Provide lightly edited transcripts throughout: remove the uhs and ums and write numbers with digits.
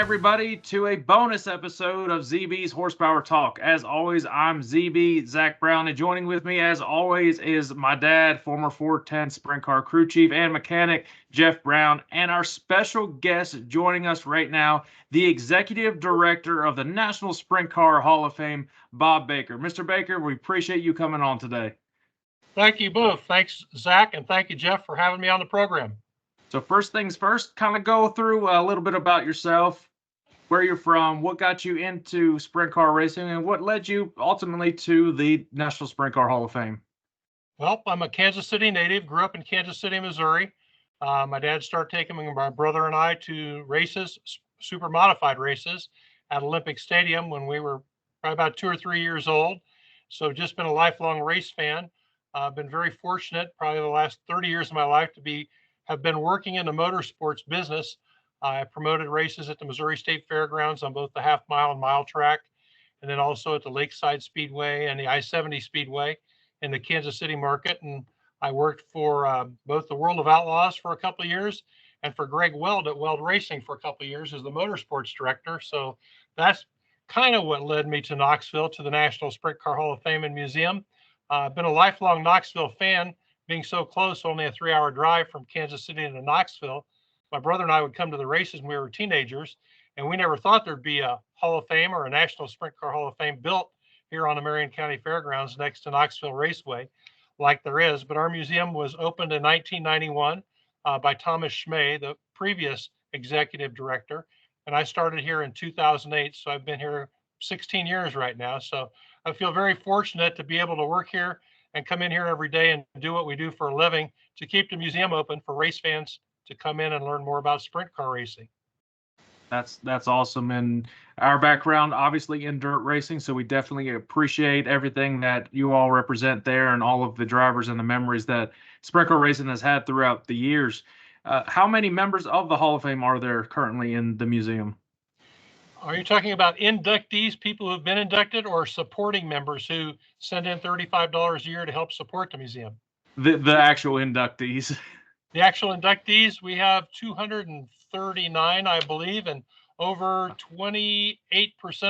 everybody, to a bonus episode of ZB's Horsepower Talk. As always, I'm ZB, Zack Brown, and joining with me, as always, is my dad, former 410 Sprint Car crew chief and mechanic, Jeff Brown, and our special guest joining us right now, the executive director of the National Sprint Car Hall of Fame, Bob Baker. Mr. Baker, we appreciate you coming on today. Thank you both. Thanks, Zach, and thank you, Jeff, for having me on the program. So first things first, kind of go through a little bit about yourself, where you're from, what got you into sprint car racing, and what led you ultimately to the National Sprint Car Hall of Fame. Well, I'm a Kansas City native, grew up in Kansas City, Missouri. My dad started taking my brother and I to races, super modified races at Olympic Stadium when we were probably about 2 or 3 years old. So just been a lifelong race fan. I've been very fortunate, probably the last 30 years of my life, have been working in the motorsports business. I promoted races at the Missouri State Fairgrounds on both the half mile and mile track, and then also at the Lakeside Speedway and the I-70 Speedway in the Kansas City market. And I worked for both the World of Outlaws for a couple of years and for Greg Weld at Weld Racing for a couple of years as the motorsports director. So that's kind of what led me to Knoxville, to the National Sprint Car Hall of Fame and Museum. I've been a lifelong Knoxville fan, being so close, only a 3-hour drive from Kansas City to Knoxville. My brother and I would come to the races when we were teenagers, and we never thought there'd be a Hall of Fame or a National Sprint Car Hall of Fame built here on the Marion County Fairgrounds next to Knoxville Raceway like there is. But our museum was opened in 1991 by Thomas Schmay, the previous executive director, and I started here in 2008, so I've been here 16 years right now. So I feel very fortunate to be able to work here and come in here every day and do what we do for a living to keep the museum open for race fans to come in and learn more about sprint car racing. That's awesome. And our background, obviously, in dirt racing, so we definitely appreciate everything that you all represent there and all of the drivers and the memories that sprint car racing has had throughout the years. How many members of the Hall of Fame are there currently in the museum? Are you talking about inductees, people who've been inducted, or supporting members who send in $35 a year to help support the museum? The actual inductees. The actual inductees, we have 239, I believe, and over 28%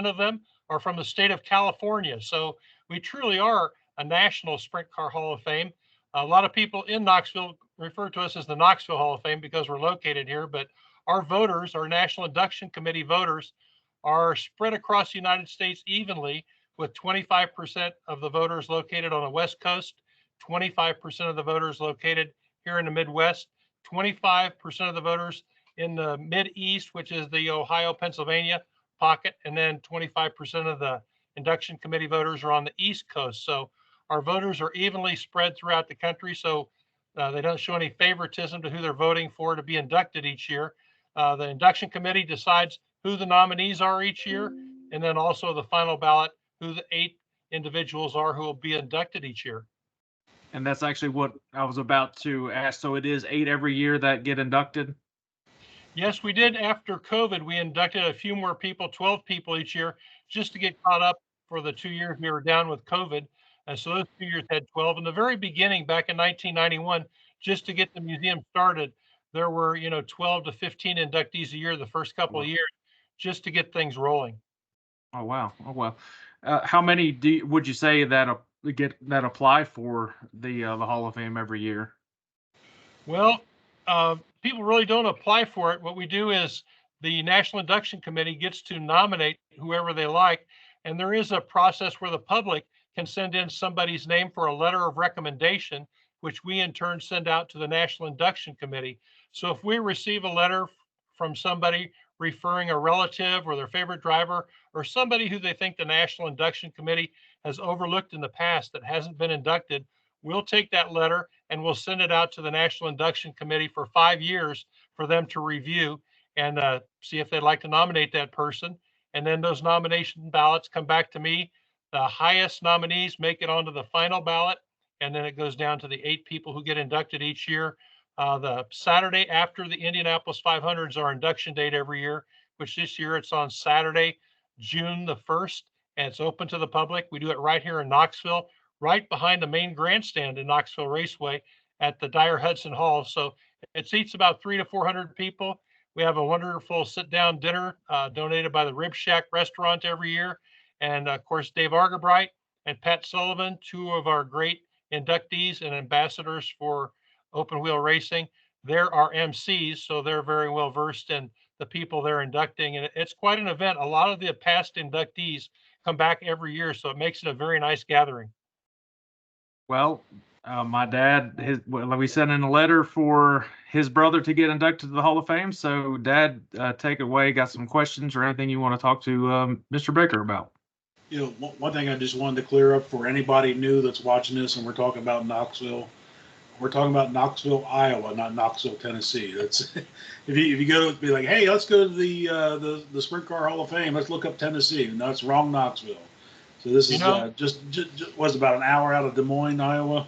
of them are from the state of California. So we truly are a national sprint car Hall of Fame. A lot of people in Knoxville refer to us as the Knoxville Hall of Fame because we're located here, but our voters, our National Induction Committee voters, are spread across the United States evenly, with 25% of the voters located on the West Coast, 25% of the voters located here in the Midwest, 25% of the voters in the Mid-East, which is the Ohio, Pennsylvania pocket, and then 25% of the induction committee voters are on the East Coast. So our voters are evenly spread throughout the country, so they don't show any favoritism to who they're voting for to be inducted each year. The induction committee decides who the nominees are each year, and then also the final ballot, who the 8 individuals are who will be inducted each year. And that's actually what I was about to ask. So it is 8 every year that get inducted? Yes, we did. After COVID, we inducted a few more people, 12 people each year, just to get caught up for the 2 years we were down with COVID. And so those 2 years had 12. In the very beginning, back in 1991, just to get the museum started, there were, 12 to 15 inductees a year the first couple of years, just to get things rolling. Oh, wow. Oh, wow. How many would you say that apply for the Hall of Fame every year? Well, people really don't apply for it. What we do is the National Induction Committee gets to nominate whoever they like, and there is a process where the public can send in somebody's name for a letter of recommendation, which we in turn send out to the National Induction Committee. So if we receive a letter from somebody referring a relative or their favorite driver or somebody who they think the National Induction Committee has overlooked in the past that hasn't been inducted, we'll take that letter and we'll send it out to the National Induction Committee for 5 years for them to review and see if they'd like to nominate that person. And then those nomination ballots come back to me. The highest nominees make it onto the final ballot, and then it goes down to the 8 people who get inducted each year. The Saturday after the Indianapolis 500 is our induction date every year, which this year it's on Saturday, June the 1st, and it's open to the public. We do it right here in Knoxville, right behind the main grandstand in Knoxville Raceway at the Dyer Hudson Hall. So it seats about 300 to 400 people. We have a wonderful sit-down dinner donated by the Rib Shack restaurant every year. And of course, Dave Argabright and Pat Sullivan, two of our great inductees and ambassadors for open wheel racing. They're our MCs, so they're very well versed in the people they're inducting. And it's quite an event. A lot of the past inductees come back every year, so it makes it a very nice gathering. Well, my dad, we sent in a letter for his brother to get inducted to the Hall of Fame. So, Dad, take it away. Got some questions or anything you want to talk to Mr. Baker about? One thing I just wanted to clear up for anybody new that's watching this, and we're talking about Knoxville. We're talking about Knoxville, Iowa, not Knoxville, Tennessee. That's if you go to be like, hey, let's go to the Sprint Car Hall of Fame. Let's look up Tennessee. No, it's wrong, Knoxville. So this is just was about an hour out of Des Moines, Iowa.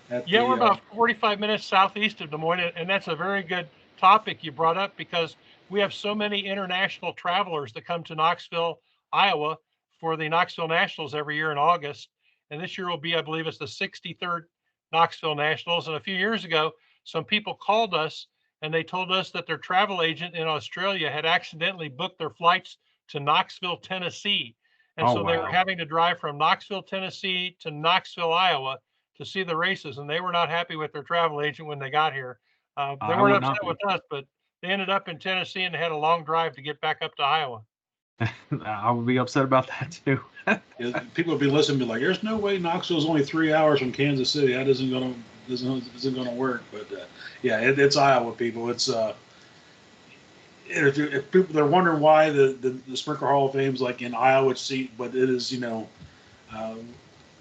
We're about 45 minutes southeast of Des Moines, and that's a very good topic you brought up because we have so many international travelers that come to Knoxville, Iowa for the Knoxville Nationals every year in August. And this year will be, I believe, it's the 63rd Knoxville Nationals. And a few years ago, some people called us and they told us that their travel agent in Australia had accidentally booked their flights to Knoxville, Tennessee. And so they were having to drive from Knoxville, Tennessee to Knoxville, Iowa to see the races. And they were not happy with their travel agent when they got here. They weren't upset with us, but they ended up in Tennessee and they had a long drive to get back up to Iowa. I would be upset about that too. People would be listening, be like, "There's no way Knoxville's only 3 hours from Kansas City. That isn't gonna work." But it's Iowa, people. It's if people they're wondering why the Sprint Car Hall of Fame is like in Iowa, but it is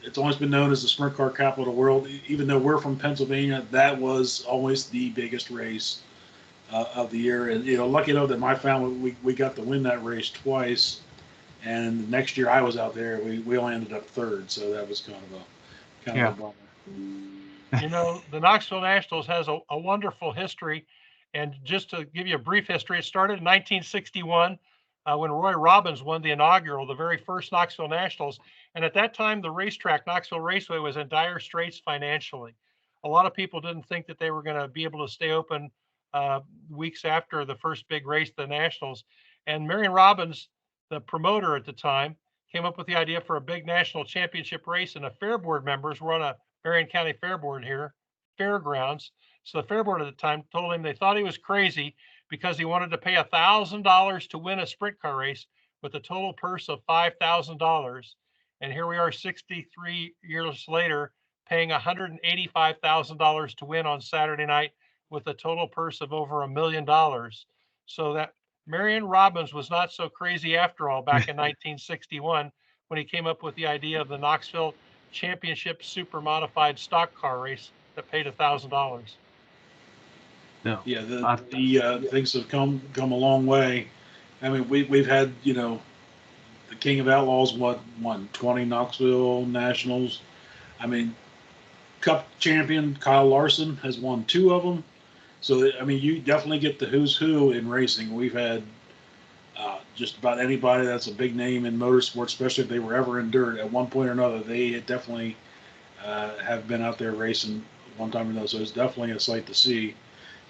it's always been known as the Sprint Car capital of the world. Even though we're from Pennsylvania, that was always the biggest race of the year. And lucky enough that my family we got to win that race twice. And the next year I was out there, we only ended up third, so that was kind of a bummer. The Knoxville Nationals has a wonderful history. And just to give you a brief history, it started in 1961 when Roy Robbins won the inaugural, the very first Knoxville Nationals. And at that time, the racetrack, Knoxville Raceway, was in dire straits financially. A lot of people didn't think that they were going to be able to stay open weeks after the first big race, the Nationals. And Marion Robbins, the promoter at the time, came up with the idea for a big national championship race, and the fair board members were on a Marion County Fair Board here, fairgrounds. So the fair board at the time told him they thought he was crazy because he wanted to pay $1,000 to win a sprint car race with a total purse of $5,000. And here we are 63 years later, paying $185,000 to win on Saturday night with a total purse of over $1 million. So that Marion Robbins was not so crazy after all back in 1961 when he came up with the idea of the Knoxville Championship Super Modified Stock Car Race that paid $1,000. No. Yeah, the things have come a long way. I mean, we've had the King of Outlaws won 20 Knoxville Nationals. I mean, Cup champion Kyle Larson has won 2 of them. So, I mean, you definitely get the who's who in racing. We've had just about anybody that's a big name in motorsports, especially if they were ever in dirt at one point or another. They definitely have been out there racing one time or another. So it's definitely a sight to see.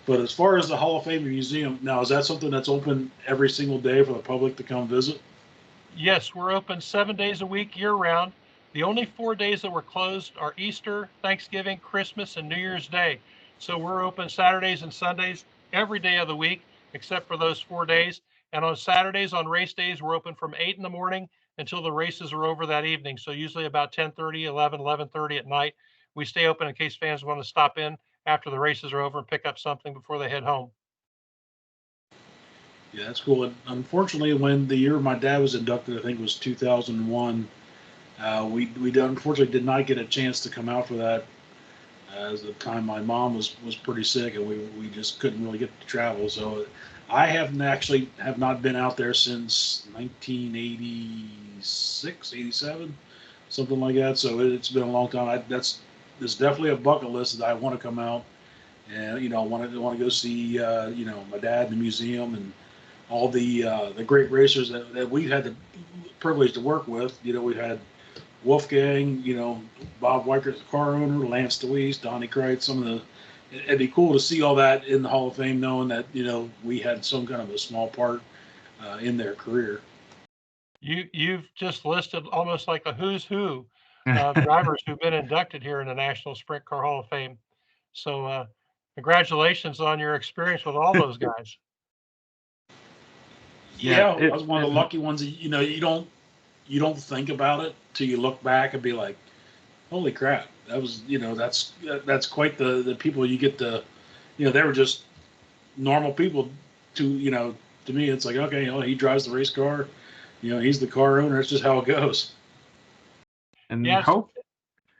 But as far as the Hall of Fame Museum, now, is that something that's open every single day for the public to come visit? Yes, we're open 7 days a week, year-round. The only 4 days that we're closed are Easter, Thanksgiving, Christmas, and New Year's Day. So we're open Saturdays and Sundays every day of the week, except for those 4 days. And on Saturdays, on race days, we're open from 8 in the morning until the races are over that evening. So usually about 10:30, 11:30 at night. We stay open in case fans want to stop in after the races are over and pick up something before they head home. Yeah, that's cool. And unfortunately, when the year my dad was inducted, I think it was 2001, we unfortunately did not get a chance to come out for that. As the time my mom was pretty sick, and we just couldn't really get to travel. So I have not been out there since 1986, 87, something like that. So it's been a long time. There's definitely a bucket list that I want to come out, and I want to go see my dad in the museum and all the great racers that we've had the privilege to work with. We've had Wolfgang, Bob Weichert, the car owner, Lance DeWeese, Donnie Kreitz, some of the it'd be cool to see all that in the Hall of Fame, knowing that, we had some kind of a small part in their career. You've just listed almost like a who's who of drivers who've been inducted here in the National Sprint Car Hall of Fame. So congratulations on your experience with all those guys. Yeah, I was one of the lucky ones. You don't think about it till you look back and be like, holy crap, that was, that's quite the people you get to, they were just normal people to me. It's like, okay, he drives the race car, he's the car owner. It's just how it goes. And yeah,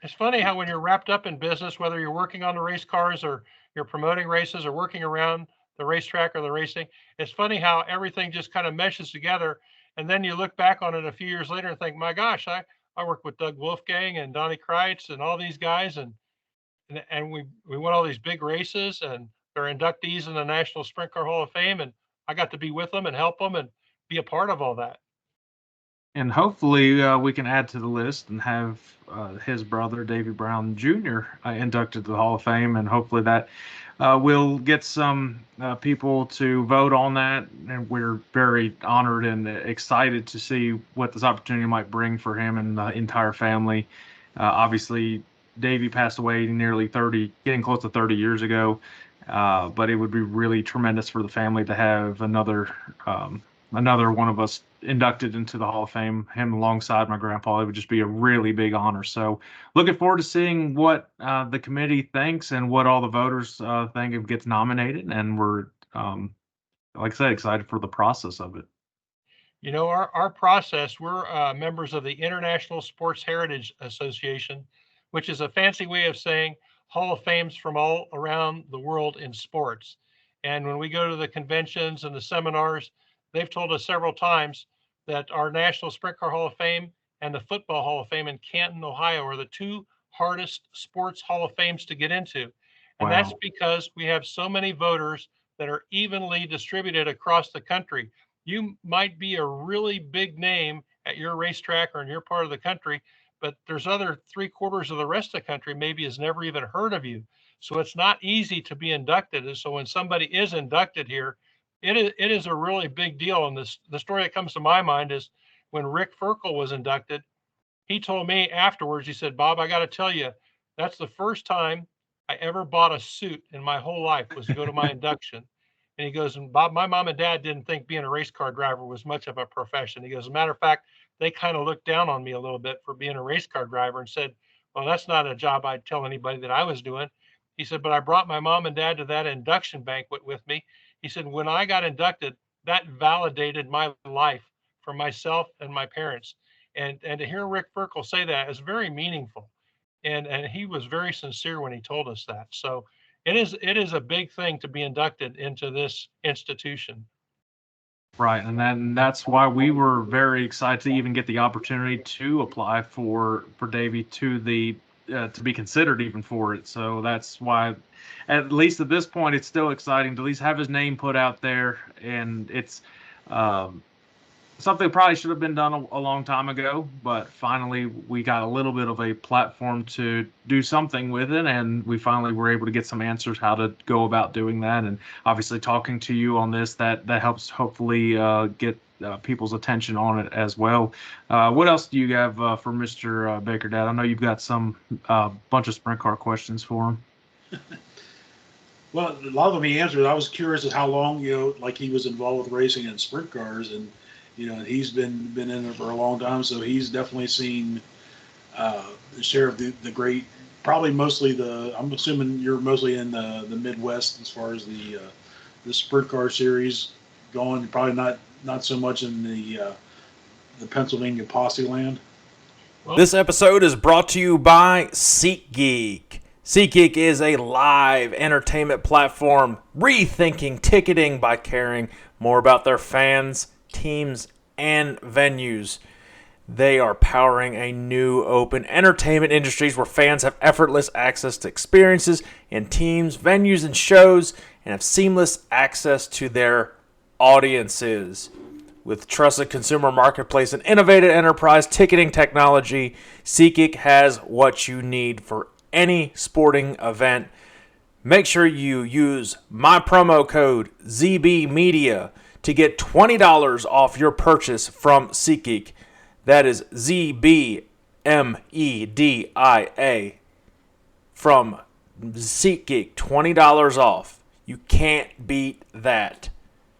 it's funny how when you're wrapped up in business, whether you're working on the race cars or you're promoting races or working around the racetrack or the racing, it's funny how everything just kind of meshes together. And then you look back on it a few years later and think, my gosh, I worked with Doug Wolfgang and Donnie Kreitz and all these guys, and we won all these big races, and they're inductees in the National Sprint Car Hall of Fame, and I got to be with them and help them and be a part of all that. And hopefully we can add to the list and have his brother, Davy Brown Jr., inducted to the Hall of Fame. And hopefully that will get some people to vote on that. And we're very honored and excited to see what this opportunity might bring for him and the entire family. Obviously, Davy passed away nearly getting close to 30 years ago. But it would be really tremendous for the family to have another one of us inducted into the Hall of Fame, him alongside my grandpa. It would just be a really big honor. So looking forward to seeing what the committee thinks and what all the voters think if it gets nominated. And we're, like I said, excited for the process of it. Our process, we're members of the International Sports Heritage Association, which is a fancy way of saying Hall of Fames from all around the world in sports. And when we go to the conventions and the seminars, they've told us several times that our National Sprint Car Hall of Fame and the Football Hall of Fame in Canton, Ohio, are the two hardest sports Hall of Fames to get into. And that's because we have so many voters that are evenly distributed across the country. You might be a really big name at your racetrack or in your part of the country, but there's other 3/4 of the rest of the country maybe has never even heard of you. So it's not easy to be inducted. And so when somebody is inducted here, it is a really big deal. And the story that comes to my mind is when Rick Ferkel was inducted, he told me afterwards, he said, Bob, I got to tell you, that's the first time I ever bought a suit in my whole life was to go to my induction. And he goes, and Bob, my mom and dad didn't think being a race car driver was much of a profession. He goes, as a matter of fact, they kind of looked down on me a little bit for being a race car driver and said, well, that's not a job I'd tell anybody that I was doing. He said, but I brought my mom and dad to that induction banquet with me. He said, when I got inducted, that validated my life for myself and my parents. And to hear Rick Ferkel say that is very meaningful. And he was very sincere when he told us that. So it is a big thing to be inducted into this institution. Right, and that's why we were very excited to even get the opportunity to apply for Davey to be considered even for it. So that's why, at least at this point, it's still exciting to at least have his name put out there, and it's something probably should have been done a long time ago, but finally we got a little bit of a platform to do something with it, and we finally were able to get some answers how to go about doing that. And obviously talking to you on this, that helps hopefully get people's attention on it as well. What else do you have for Mr. Baker, Dad? I know you've got some bunch of sprint car questions for him. Well, a lot of them he answered. I was curious as how long, like he was involved with racing in sprint cars, and he's been in it for a long time, so he's definitely seen the share of the great. Probably mostly I'm assuming you're mostly in the Midwest as far as the sprint car series going. Probably not so much in the Pennsylvania posse land. This episode is brought to you by SeatGeek. SeatGeek is a live entertainment platform rethinking ticketing by caring more about their fans, teams, and venues. They are powering a new open entertainment industries where fans have effortless access to experiences in teams, venues, and shows, and have seamless access to their audiences. With trusted consumer marketplace and innovative enterprise ticketing technology, SeatGeek has what you need for any sporting event. make sure you use my promo code ZBMedia to get $20 off your purchase from SeatGeek. That is ZBMEDIA from SeatGeek, $20 off. You can't beat that.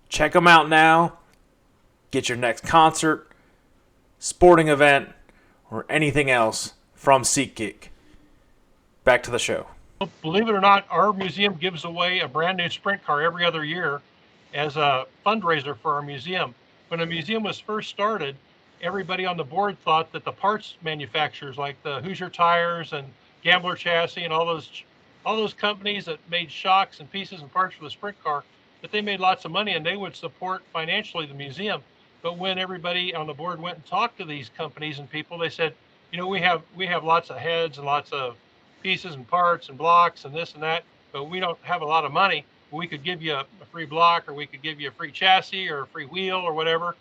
Check them out now. Get your next concert, sporting event, or anything else from SeatGeek. Back to the show. Believe it or not, our museum gives away a brand new sprint car every other year as a fundraiser for our museum. When the museum was first started, everybody on the board thought that the parts manufacturers like the Hoosier Tires and Gambler Chassis and all those companies that made shocks and pieces and parts for the sprint car, that they made lots of money and they would support financially the museum. But when everybody on the board went and talked to these companies and people, they said, you know, we have lots of heads and lots of pieces and parts and blocks and this and that, but we don't have a lot of money. We could give you a free block, or we could give you a free chassis or a free wheel or whatever.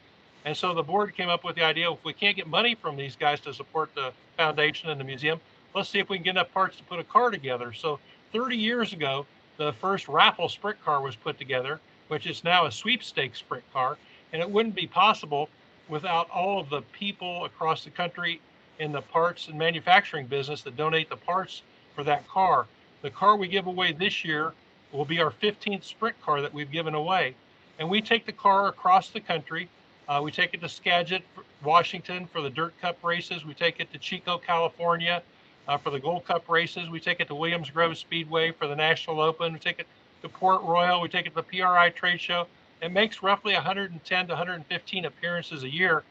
And so the board came up with the idea, if we can't get money from these guys to support the foundation and the museum, let's see if we can get enough parts to put a car together. So 30 years ago, the first raffle sprint car was put together, which is now a sweepstakes sprint car. And it wouldn't be possible without all of the people across the country in the parts and manufacturing business that donate the parts for that car. The car we give away this year will be our 15th sprint car that we've given away. And we take the car across the country. We take it to Skagit, Washington for the Dirt Cup races. We take it to Chico, California for the Gold Cup races. We take it to Williams Grove Speedway for the National Open. We take it to Port Royal. We take it to the PRI trade show. It makes roughly 110 to 115 appearances a year.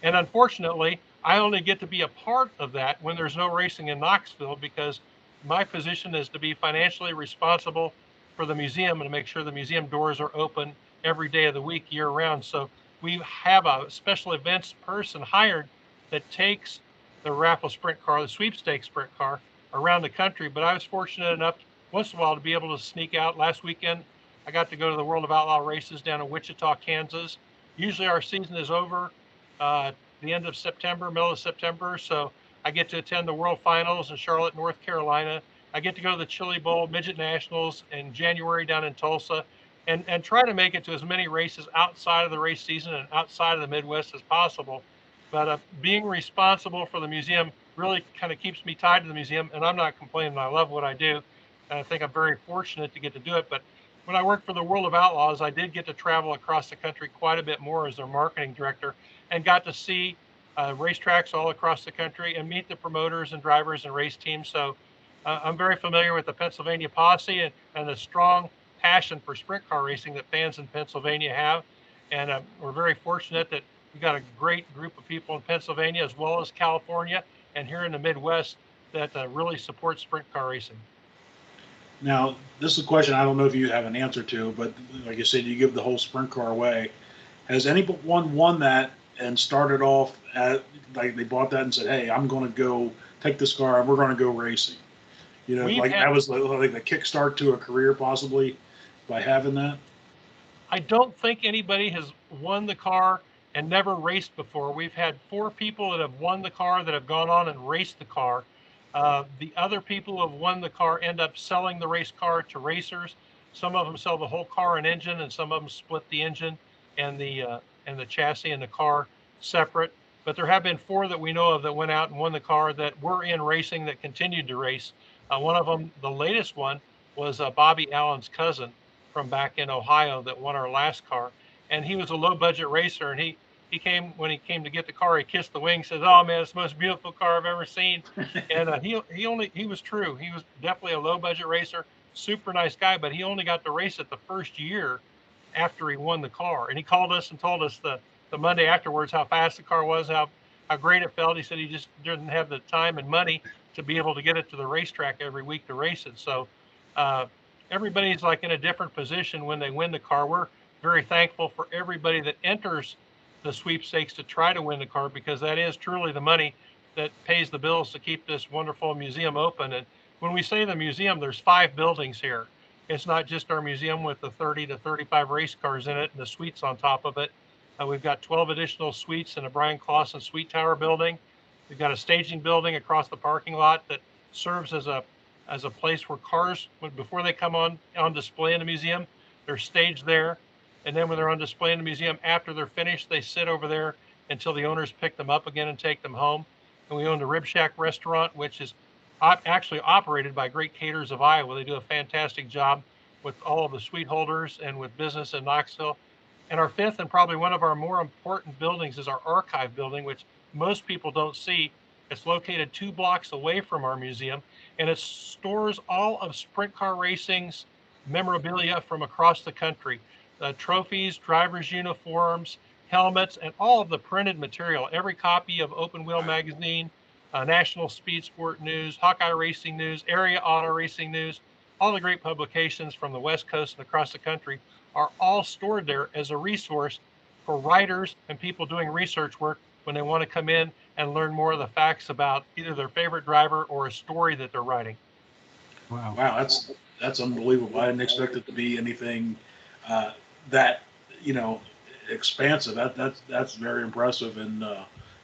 And unfortunately, I only get to be a part of that when there's no racing in Knoxville, because my position is to be financially responsible for the museum and to make sure the museum doors are open every day of the week, year round. So we have a special events person hired that takes the raffle sprint car, the sweepstakes sprint car, around the country. But I was fortunate enough once in a while to be able to sneak out. Last weekend, I got to go to the World of Outlaw races down in Wichita, Kansas. Usually our season is over the end of September, middle of September. So I get to attend the World Finals in Charlotte, North Carolina. I get to go to the Chili Bowl Midget Nationals in January down in Tulsa, and try to make it to as many races outside of the race season and outside of the Midwest as possible. But being responsible for the museum really kind of keeps me tied to the museum, and I'm not complaining. I love what I do, and I think I'm very fortunate to get to do it. But when I worked for the World of Outlaws, I did get to travel across the country quite a bit more as their marketing director, and got to see racetracks all across the country and meet the promoters and drivers and race teams. So I'm very familiar with the Pennsylvania posse and the strong passion for sprint car racing that fans in Pennsylvania have. And we're very fortunate that we've got a great group of people in Pennsylvania as well as California and here in the Midwest that really support sprint car racing. Now, this is a question I don't know if you have an answer to, but like I said, you give the whole sprint car away. Has anyone won that and started off at, like, they bought that and said, hey, I'm going to go take this car and we're going to go racing? You know, that was like the kickstart to a career possibly by having that? I don't think anybody has won the car and never raced before. We've had 4 people that have won the car that have gone on and raced the car. The other people who have won the car end up selling the race car to racers. Some of them sell the whole car and engine, and some of them split the engine and the chassis and the car separate. But there have been 4 that we know of that went out and won the car that were in racing that continued to race. One of them, the latest one, was Bobby Allen's cousin from back in Ohio that won our last car. And he was a low budget racer, and he came, when he came to get the car, he kissed the wing, says, oh man, it's the most beautiful car I've ever seen. And he was true. He was definitely a low budget racer, super nice guy, but he only got to race it the first year after he won the car. And he called us and told us the Monday afterwards how fast the car was, how great it felt. He said he just didn't have the time and money to be able to get it to the racetrack every week to race it. So everybody's like in a different position when they win the car. We're very thankful for everybody that enters the sweepstakes to try to win the car, because that is truly the money that pays the bills to keep this wonderful museum open. And when we say the museum, there's 5 buildings here. It's not just our museum with the 30 to 35 race cars in it and the suites on top of it. We've got 12 additional suites in a Brian Clausen Suite Tower building. We've got a staging building across the parking lot that serves as a as a place where cars, before they come on display in the museum, they're staged there. And then when they're on display in the museum, after they're finished, they sit over there until the owners pick them up again and take them home. And we own the Rib Shack restaurant, which is actually operated by Great Caterers of Iowa. They do a fantastic job with all of the suite holders and with business in Knoxville. And our fifth and probably one of our more important buildings is our archive building, which most people don't see. It's located 2 blocks away from our museum, and it stores all of sprint car racing's memorabilia from across the country. Trophies, drivers' uniforms, helmets, and all of the printed material. Every copy of Open Wheel magazine, National Speed Sport News, Hawkeye Racing News, Area Auto Racing News, all the great publications from the West Coast and across the country are all stored there as a resource for writers and people doing research work when they want to come in and learn more of the facts about either their favorite driver or a story that they're writing. Wow, that's unbelievable. I didn't expect it to be anything that expansive. That's very impressive, and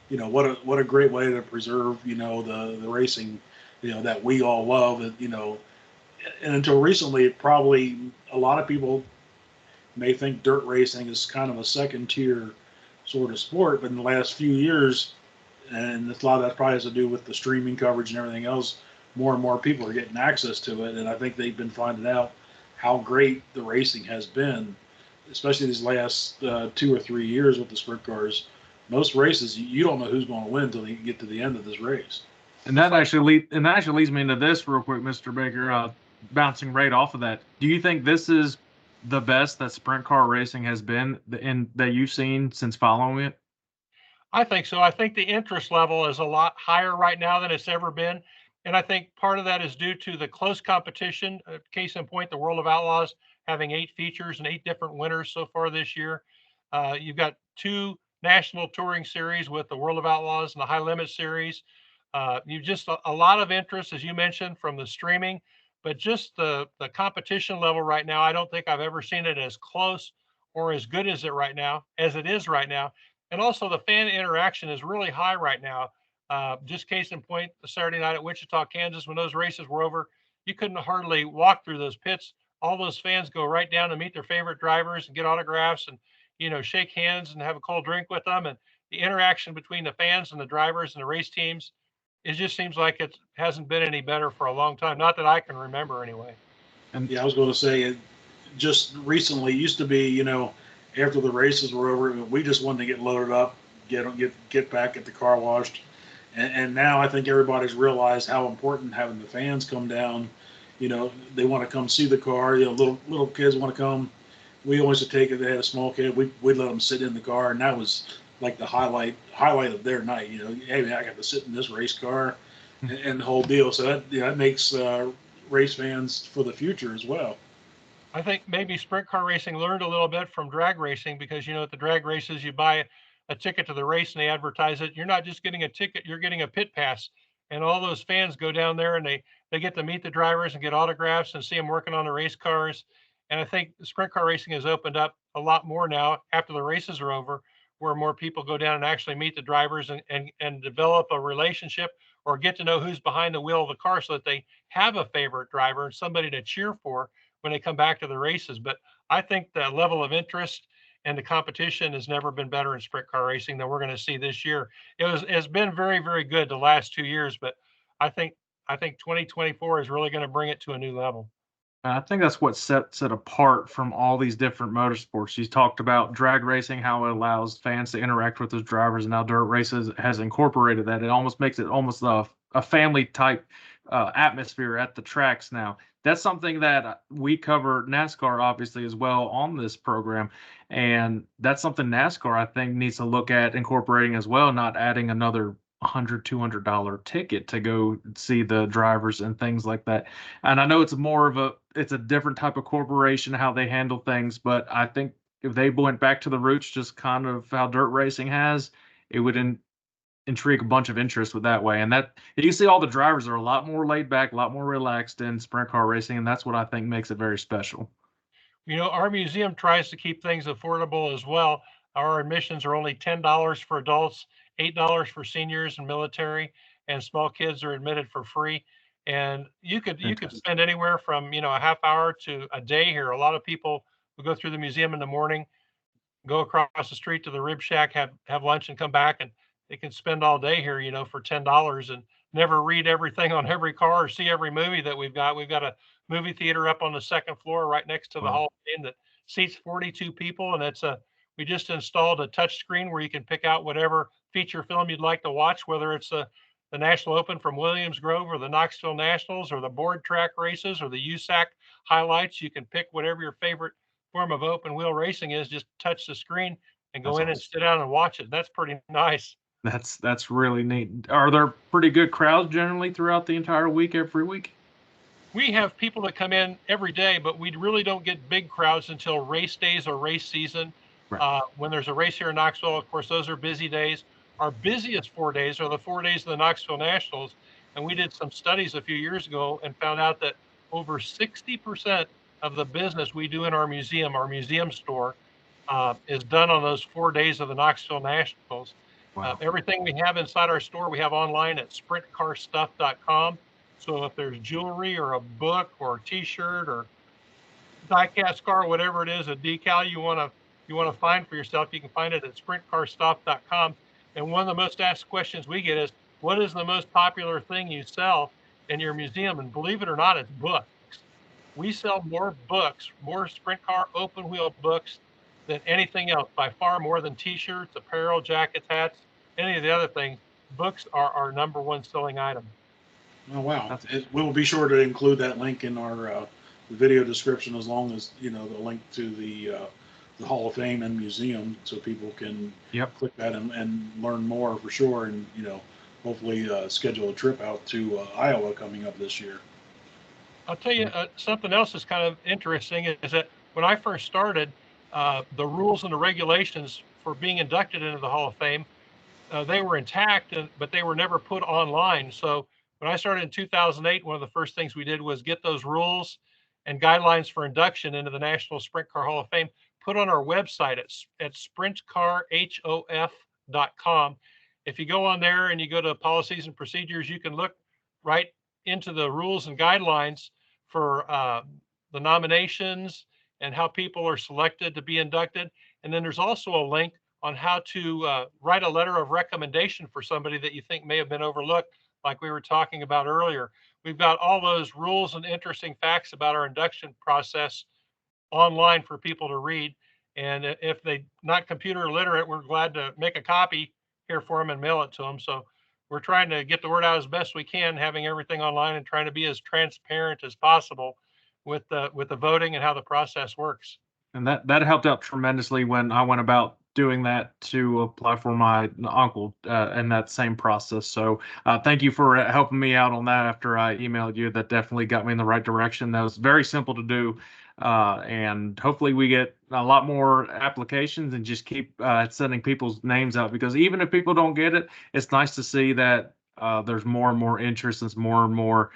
what a great way to preserve the racing that we all love. And until recently, probably a lot of people may think dirt racing is kind of a second tier sort of sport, but in the last few years, and a lot of that probably has to do with the streaming coverage and everything else, more and more people are getting access to it, and I think they've been finding out how great the racing has been, especially these last 2 or 3 years with the sprint cars. Most races, you don't know who's going to win until you get to the end of this race. And that actually leads me into this real quick, Mr. Baker. Bouncing right off of that, do you think this is the best that sprint car racing has been that you've seen since following it? I think so. I think the interest level is a lot higher right now than it's ever been. And I think part of that is due to the close competition. Case in point, the World of Outlaws having 8 features and 8 different winners so far this year. You've got 2 national touring series with the World of Outlaws and the High Limit series. You've just a lot of interest, as you mentioned, from the streaming, but just the competition level right now, I don't think I've ever seen it as close or as good as it is right now. And also the fan interaction is really high right now. Just case in point, the Saturday night at Wichita, Kansas, when those races were over, you couldn't hardly walk through those pits. All those fans go right down to meet their favorite drivers and get autographs and, shake hands and have a cold drink with them. And the interaction between the fans and the drivers and the race teams, it just seems like it hasn't been any better for a long time. Not that I can remember anyway. And yeah, I was going to say, it just recently used to be, after the races were over, we just wanted to get loaded up, get back, get the car washed. And now I think everybody's realized how important having the fans come down. They want to come see the car. Little kids want to come. We always would take it. They had a small kid. We'd let them sit in the car, and that was like the highlight of their night. Hey man, I got to sit in this race car, and the whole deal. So that makes race fans for the future as well. I think maybe sprint car racing learned a little bit from drag racing because, at the drag races, you buy a ticket to the race and they advertise it. You're not just getting a ticket, you're getting a pit pass. And all those fans go down there and they get to meet the drivers and get autographs and see them working on the race cars. And I think sprint car racing has opened up a lot more now after the races are over, where more people go down and actually meet the drivers and develop a relationship or get to know who's behind the wheel of the car so that they have a favorite driver and somebody to cheer for when they come back to the races. But I think the level of interest and the competition has never been better in sprint car racing than we're going to see this year. It's been very, very good the last 2 years, but I think 2024 is really going to bring it to a new level. I think that's what sets it apart from all these different motorsports. You talked about drag racing, how it allows fans to interact with those drivers, and now dirt races has incorporated that. It almost makes it almost a family type atmosphere at the tracks now. That's something that we cover NASCAR obviously as well on this program, and that's something NASCAR I think needs to look at incorporating as well, not adding another $100-$200 ticket to go see the drivers and things like that. And I know it's a different type of corporation how they handle things, but I think if they went back to the roots, just kind of how dirt racing has, it would intrigue a bunch of interest with that way. And that you see all the drivers are a lot more laid back, a lot more relaxed in sprint car racing, and that's what I think makes it very special. Our museum tries to keep things affordable as well. Our admissions are only $10 for adults, $8 for seniors and military, and small kids are admitted for free. And you could Fantastic. spend anywhere from, a half hour to a day here. A lot of people will go through the museum in the morning, go across the street to the Rib Shack, have lunch, and come back, and they can spend all day here, for $10 and never read everything on every car or see every movie that we've got. We've got a movie theater up on the second floor right next to the Wow. Hall of Fame that seats 42 people, and we just installed a touch screen where you can pick out whatever feature film you'd like to watch, whether it's the National Open from Williams Grove or the Knoxville Nationals or the board track races or the USAC highlights. You can pick whatever your favorite form of open wheel racing is. Just touch the screen and go That's in and awesome. sit down and watch it. That's pretty nice. That's really neat. Are there pretty good crowds generally throughout the entire week, every week? We have people that come in every day, but we really don't get big crowds until race days or race season. Right. When there's a race here in Knoxville, of course, those are busy days. Our busiest 4 days are the 4 days of the Knoxville Nationals. And we did some studies a few years ago and found out that over 60% of the business we do in our museum store, is done on those 4 days of the Knoxville Nationals. Wow. Everything we have inside our store, we have online at sprintcarstuff.com. So if there's jewelry or a book or a T-shirt or diecast car, whatever it is, a decal you want to find for yourself, you can find it at sprintcarstuff.com. And one of the most asked questions we get is, what is the most popular thing you sell in your museum? And believe it or not, it's books. We sell more books, more sprint car open wheel books than anything else, by far more than T-shirts, apparel, jackets, hats, any of the other things. Books are our number one selling item. Oh, wow. We'll be sure to include that link in our video description, as long as, the link to the Hall of Fame and museum, so people can click that and learn more for sure. And, hopefully schedule a trip out to Iowa coming up this year. I'll tell you something else that's kind of interesting is that when I first started, the rules and the regulations for being inducted into the Hall of Fame, they were intact, but they were never put online. So when I started in 2008, one of the first things we did was get those rules and guidelines for induction into the National Sprint Car Hall of Fame put on our website at sprintcarhof.com. If you go on there and you go to policies and procedures, you can look right into the rules and guidelines for the nominations and how people are selected to be inducted. And then there's also a link on how to write a letter of recommendation for somebody that you think may have been overlooked, like we were talking about earlier. We've got all those rules and interesting facts about our induction process online for people to read. And if they're not computer literate, we're glad to make a copy here for them and mail it to them. So we're trying to get the word out as best we can, having everything online and trying to be as transparent as possible with the voting and how the process works. And that helped out tremendously when I went about doing that to apply for my uncle in that same process. So thank you for helping me out on that after I emailed you. That definitely got me in the right direction. That was very simple to do. And hopefully we get a lot more applications and just keep sending people's names out, because even if people don't get it, it's nice to see that there's more and more interest and more and more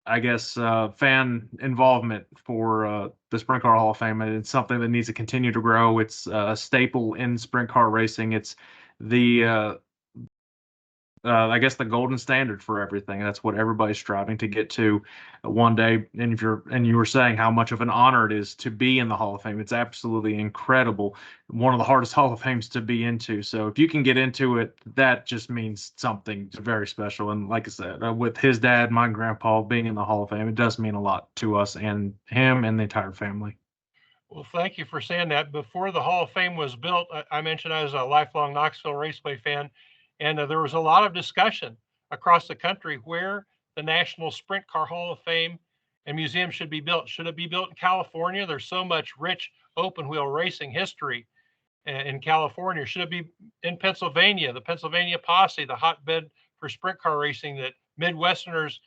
fan involvement for the Sprint Car Hall of Fame. It's something that needs to continue to grow. It's a staple in sprint car racing. It's the the golden standard for everything. That's what everybody's striving to get to one day. And you were saying how much of an honor it is to be in the Hall of Fame. It's absolutely incredible. One of the hardest Hall of Fames to be into. So if you can get into it, that just means something very special. And like I said, with his dad, my grandpa being in the Hall of Fame, it does mean a lot to us and him and the entire family. Well, thank you for saying that. Before the Hall of Fame was built, I mentioned I was a lifelong Knoxville Raceway fan, and there was a lot of discussion across the country where the National Sprint Car Hall of Fame and museum should be built. Should it be built in California? There's so much rich open wheel racing history in California. Should it be in Pennsylvania, the Pennsylvania Posse, the hotbed for sprint car racing that Midwesterners,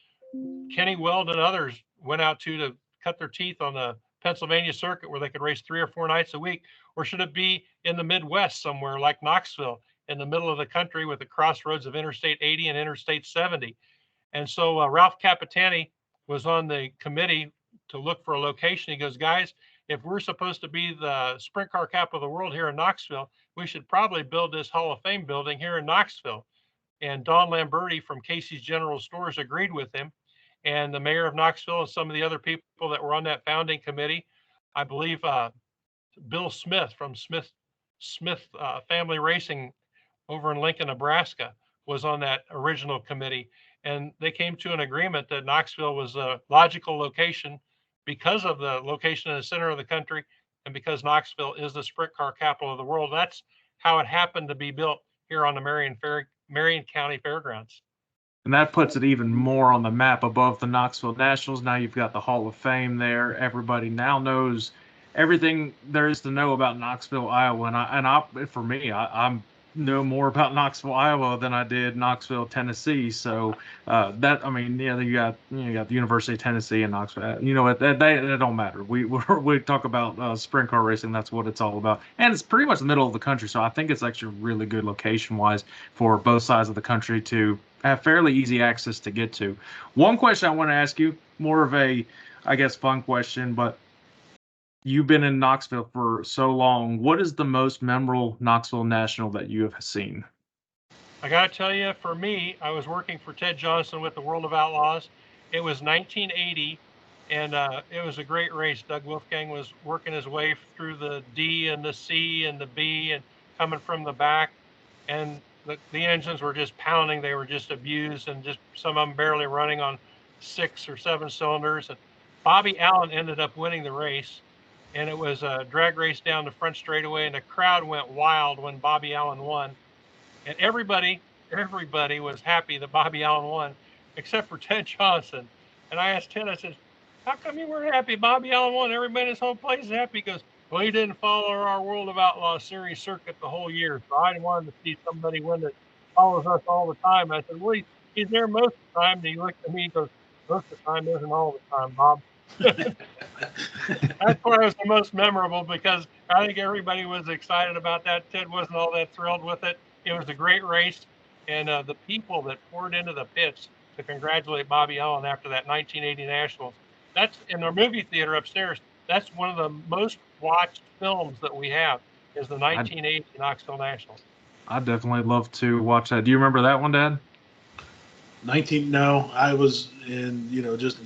Kenny Weld and others went out to cut their teeth on the Pennsylvania circuit, where they could race 3 or 4 nights a week? Or should it be in the Midwest somewhere like Knoxville, in the middle of the country with the crossroads of Interstate 80 and Interstate 70? And so Ralph Capitani was on the committee to look for a location. He goes, guys, if we're supposed to be the sprint car capital of the world here in Knoxville, we should probably build this Hall of Fame building here in Knoxville. And Don Lamberti from Casey's General Stores agreed with him. And the mayor of Knoxville and some of the other people that were on that founding committee, I believe Bill Smith from Smith Family Racing over in Lincoln, Nebraska, was on that original committee. And they came to an agreement that Knoxville was a logical location because of the location in the center of the country and because Knoxville is the sprint car capital of the world. That's how it happened to be built here on the Marion County Fairgrounds. And that puts it even more on the map above the Knoxville Nationals. Now you've got the Hall of Fame there. Everybody now knows everything there is to know about Knoxville, Iowa. For me, I know more about Knoxville, Iowa than I did Knoxville, Tennessee. So you got the University of Tennessee and Knoxville. You know what? That don't matter. We talk about sprint car racing. That's what it's all about, and it's pretty much the middle of the country. So I think it's actually really good location wise for both sides of the country to have fairly easy access to get to. One question I want to ask you, more of a, I guess, fun question, but you've been in Knoxville for so long. What is the most memorable Knoxville National that you have seen? I got to tell you, for me, I was working for Ted Johnson with the World of Outlaws. It was 1980, and it was a great race. Doug Wolfgang was working his way through the D and the C and the B and coming from the back. And the engines were just pounding. They were just abused, and just some of them barely running on 6 or 7 cylinders. And Bobby Allen ended up winning the race, and it was a drag race down the front straightaway, and the crowd went wild when Bobby Allen won. And everybody was happy that Bobby Allen won, except for Ted Johnson. And I asked Ted, I said, how come you weren't happy Bobby Allen won? Everybody in this whole place is happy. He goes, well, he didn't follow our World of Outlaws series circuit the whole year. So I wanted to see somebody win that follows us all the time. I said, well, he's there most of the time. And he looked at me and goes, most of the time isn't all the time, Bob. That's where it was the most memorable, because I think everybody was excited about that. Ted wasn't all that thrilled with it. It was a great race. And the people that poured into the pits to congratulate Bobby Allen after that 1980 Nationals, that's in our movie theater upstairs. That's one of the most watched films that we have, is the 1980 Knoxville Nationals. I'd definitely love to watch that. Do you remember that one, Dad? No, I was in, just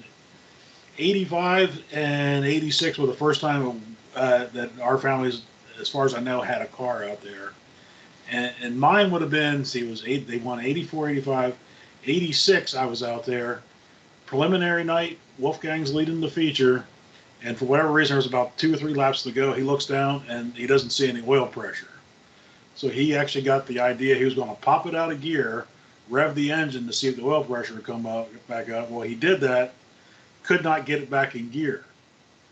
85 and 86 were the first time that our families, as far as I know, had a car out there. And mine would have been, they won 84, 85, 86, I was out there. Preliminary night, Wolfgang's leading the feature. And for whatever reason, there was about 2 or 3 laps to go. He looks down and he doesn't see any oil pressure. So he actually got the idea he was going to pop it out of gear, rev the engine to see if the oil pressure would come back up. Well, he did that, could not get it back in gear.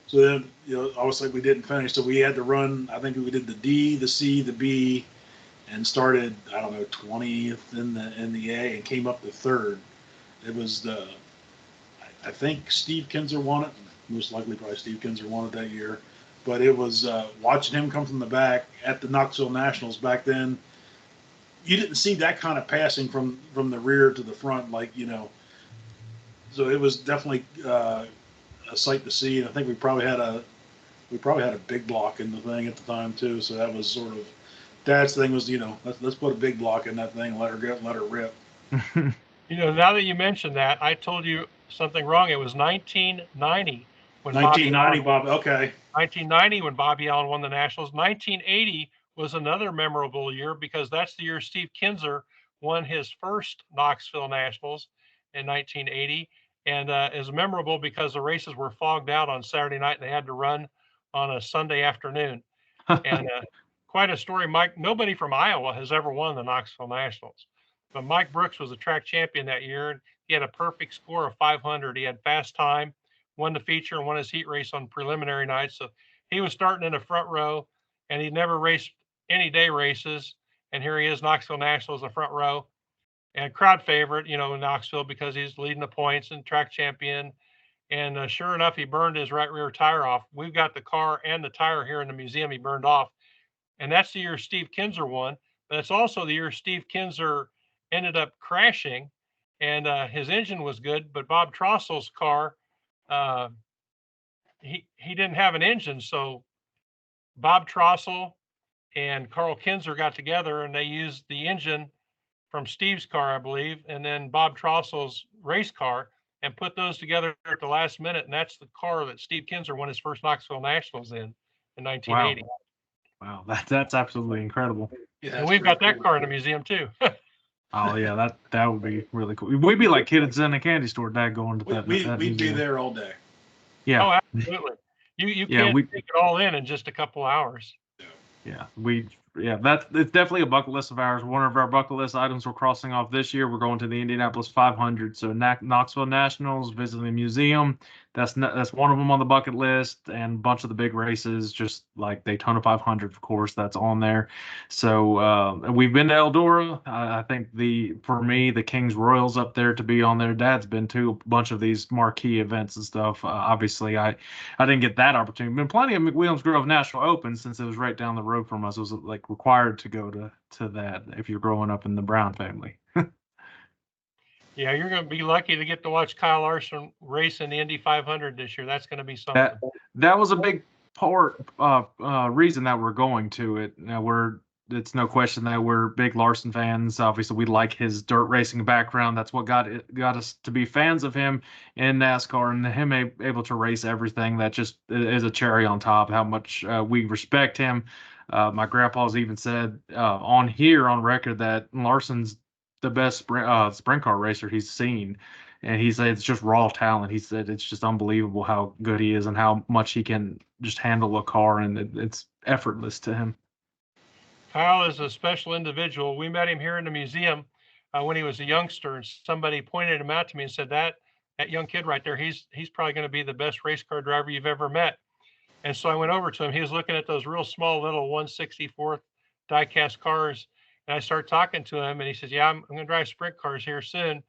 So then, obviously we didn't finish. So we had to run, I think we did the D, the C, the B, and started, 20th in the A and came up to 3rd. It was I think Steve Kinzer won it. Most likely probably Steve Kinzer won it that year. But it was watching him come from the back at the Knoxville Nationals back then. You didn't see that kind of passing from the rear to the front, so it was definitely a sight to see. And I think we probably had a big block in the thing at the time too. So that was sort of Dad's thing was, let's put a big block in that thing and let her go, let her rip. Now that you mentioned that, I told you something wrong. It was 1990 when 1990, okay. 1990 when Bobby Allen won the Nationals. 1980 was another memorable year, because that's the year Steve Kinzer won his first Knoxville Nationals in 1980. And is memorable because the races were fogged out on Saturday night and they had to run on a Sunday afternoon. And quite a story, Mike. Nobody from Iowa has ever won the Knoxville Nationals. But Mike Brooks was a track champion that year, and he had a perfect score of 500. He had fast time, won the feature, and won his heat race on preliminary night. So he was starting in the front row, and he'd never raced any day races. And here he is, Knoxville Nationals, the front row, and crowd favorite, in Knoxville, because he's leading the points and track champion. And sure enough, he burned his right rear tire off. We've got the car and the tire here in the museum he burned off. And that's the year Steve Kinzer won. But it's also the year Steve Kinzer ended up crashing, and his engine was good, but Bob Trossel's car, he didn't have an engine. So Bob Trossel and Carl Kinzer got together and they used the engine from Steve's car, I believe, and then Bob Trossel's race car, and put those together at the last minute. And that's the car that Steve Kinzer won his first Knoxville Nationals in 1980. Wow, that's absolutely incredible. Yeah, and we've got that car in the museum too. Oh yeah, that would be really cool. We'd be like kids in a candy store, Dad, going to that. We'd be there all day. Yeah. Oh, absolutely. You can't take it all in just a couple hours. Yeah, it's definitely a bucket list of ours. One of our bucket list items we're crossing off this year. We're going to the Indianapolis 500. So Knoxville Nationals, visiting the museum. That's one of them on the bucket list, and a bunch of the big races, just like Daytona 500, of course, that's on there. So we've been to Eldora. I think for me, the Kings Royals up there to be on there. Dad's been to a bunch of these marquee events and stuff. Obviously, I didn't get that opportunity. Been plenty of McWilliams Grove National Open since it was right down the road from us. It was like required to go to that if you're growing up in the Brown family. Yeah, you're going to be lucky to get to watch Kyle Larson race in the Indy 500 this year. That's going to be something. That was a big reason that we're going to it. Now it's no question that we're big Larson fans. Obviously, we like his dirt racing background. That's what got us to be fans of him in NASCAR, and him able to race everything. That just is a cherry on top. How much we respect him. My grandpa's even said on record that Larson's the best sprint car racer he's seen, and he said it's just raw talent. He said it's just unbelievable how good he is and how much he can just handle a car, and it's effortless to him. Kyle is a special individual. We met him here in the museum when he was a youngster, and somebody pointed him out to me and said that young kid right there, he's probably going to be the best race car driver you've ever met. And so I went over to him. He was looking at those real small little 1/64 die-cast cars. And I started talking to him, and he says, yeah, I'm going to drive sprint cars here soon.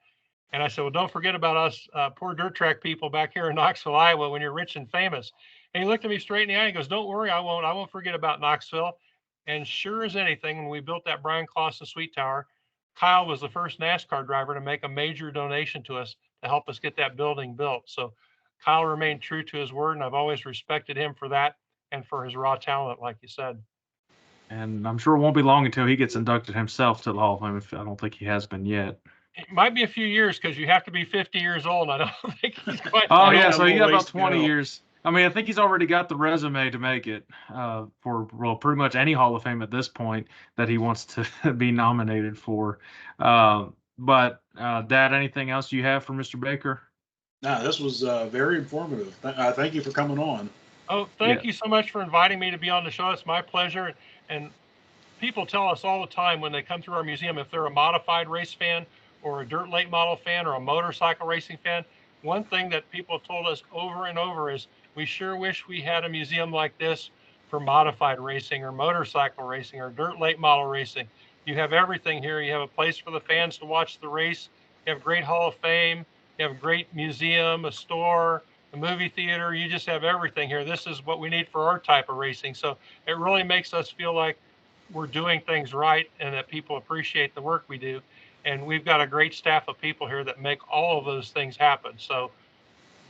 And I said, well, don't forget about us poor dirt track people back here in Knoxville, Iowa, when you're rich and famous. And he looked at me straight in the eye and goes, don't worry, I won't forget about Knoxville. And sure as anything, when we built that Brian Clausen Sweet Tower, Kyle was the first NASCAR driver to make a major donation to us to help us get that building built. So Kyle remained true to his word, and I've always respected him for that and for his raw talent, like you said. And I'm sure it won't be long until he gets inducted himself to the Hall of Fame. I don't think he has been yet. It might be a few years because you have to be 50 years old. And I don't think he's quite. Oh, yeah. So he got about 20 years. I mean, I think he's already got the resume to make it for pretty much any Hall of Fame at this point that he wants to be nominated for. But Dad, anything else you have for Mr. Baker? No, this was very informative. Thank you for coming on. Oh, thank you so much for inviting me to be on the show. It's my pleasure. And people tell us all the time when they come through our museum, if they're a modified race fan or a dirt late model fan or a motorcycle racing fan, one thing that people have told us over and over is we sure wish we had a museum like this for modified racing or motorcycle racing or dirt late model racing. You have everything here. You have a place for the fans to watch the race. You have a great Hall of Fame. You have a great museum, a store, a movie theater. You just have everything here. This is what we need for our type of racing. So it really makes us feel like we're doing things right and that people appreciate the work we do. And we've got a great staff of people here that make all of those things happen. So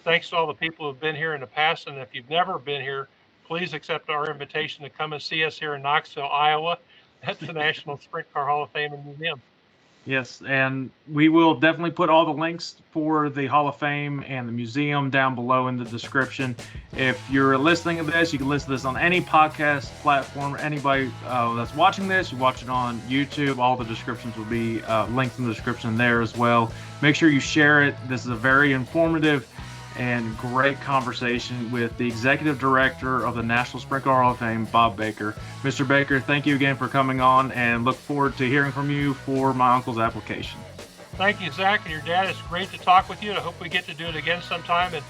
thanks to all the people who've been here in the past. And if you've never been here, please accept our invitation to come and see us here in Knoxville, Iowa at the National Sprint Car Hall of Fame and Museum. Yes, and we will definitely put all the links for the Hall of Fame and the museum down below in the description. If you're listening to this, you can listen to this on any podcast platform. Anybody that's watching this, you watch it on YouTube. All the descriptions will be linked in the description there as well. Make sure you share it. This is a very informative and great conversation with the executive director of the National Sprint Car Hall of Fame, Bob Baker. Mr. Baker, thank you again for coming on, and look forward to hearing from you for my uncle's application. Thank you, Zach, and your dad. It's great to talk with you. I hope we get to do it again sometime. And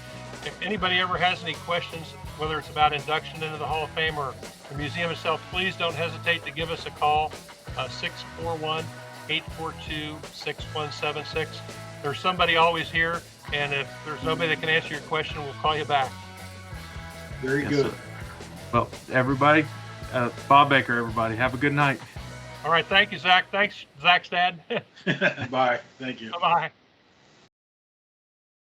if anybody ever has any questions, whether it's about induction into the Hall of Fame or the museum itself, please don't hesitate to give us a call, 641-842-6176. There's somebody always here. And if there's nobody that can answer your question, we'll call you back. Very good. Sir. Well, everybody, Bob Baker, everybody, have a good night. All right. Thank you, Zach. Thanks, Zach's dad. Bye. Thank you. Bye-bye.